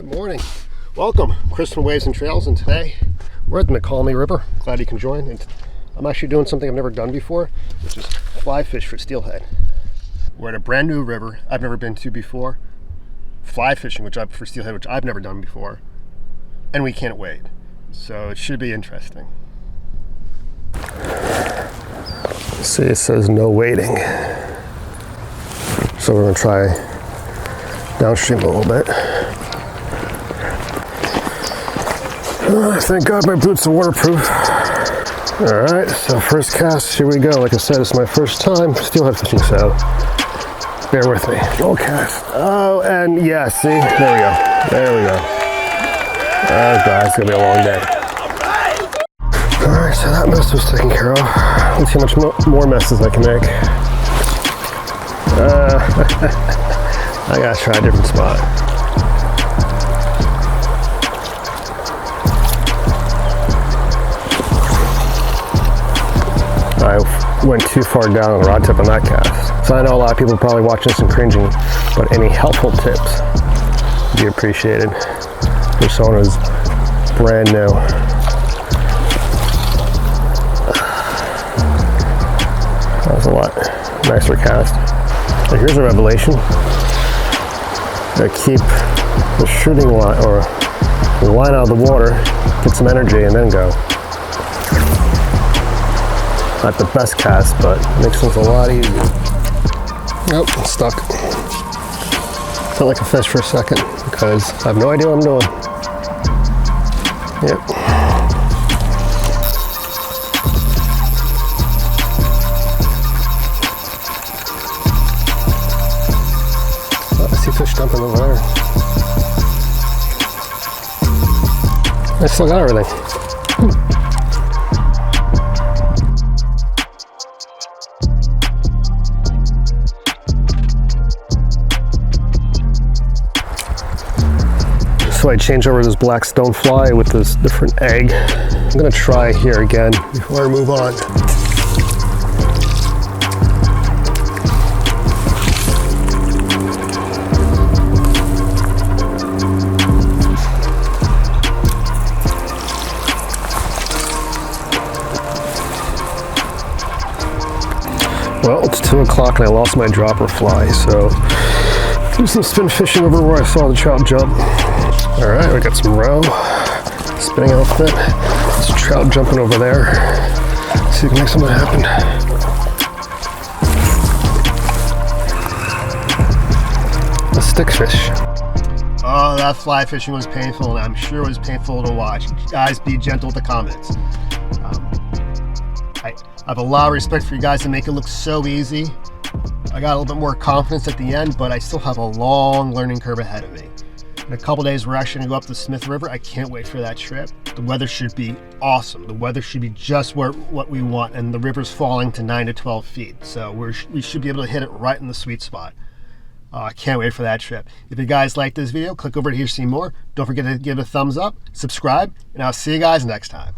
Good morning. Welcome, Chris from Waves and Trails, and today we're at the McCalmy River. Glad you can join. And I'm actually doing something I've never done before, which is fly fish for steelhead. We're at a brand new river I've never been to before. Fly fishing, for steelhead, which I've never done before, and we can't wade, so it should be interesting. See, it says no wading, so we're gonna try downstream a little bit. Thank God my boots are waterproof. All right, so first cast, here we go. Like I said, it's my first time steelhead fishing, so bear with me. Roll cast. Oh, and yeah, see, there we go. There we go. Oh God, it's gonna be a long day. All right, so that mess was taken care of. Let's see how much more messes I can make. I gotta try a different spot. I went too far down on the rod tip on that cast. So I know a lot of people are probably watching this and cringing, but any helpful tips would be appreciated for someone who's brand new. That was a lot nicer cast. So here's a revelation. Keep the shooting line or the line out of the water, get some energy, and then go. Not the best cast, but makes things a lot easier. Nope, I'm stuck. Felt like a fish for a second because I have no idea what I'm doing. Yep. Oh, I see fish dumping over there. I still got everything. So I changed over this black stonefly with this different egg. I'm gonna try here again before I move on. Well, it's 2 o'clock and I lost my dropper fly, so do some spin fishing over where I saw the trout jump. All right, we got some roe, spinning outfit. There's trout jumping over there. Let's see if we can make something happen. A stick fish. Oh, that fly fishing was painful, and I'm sure it was painful to watch. Guys, be gentle with the comments. I have a lot of respect for you guys to make it look so easy. I got a little bit more confidence at the end, but I still have a long learning curve ahead of me. In a couple days, we're actually gonna go up the Smith River. I can't wait for that trip. The weather should be awesome. The weather should be just what we want, and the river's falling to 9 to 12 feet. So we should be able to hit it right in the sweet spot. I can't wait for that trip. If you guys like this video, click over here to see more. Don't forget to give it a thumbs up, subscribe, and I'll see you guys next time.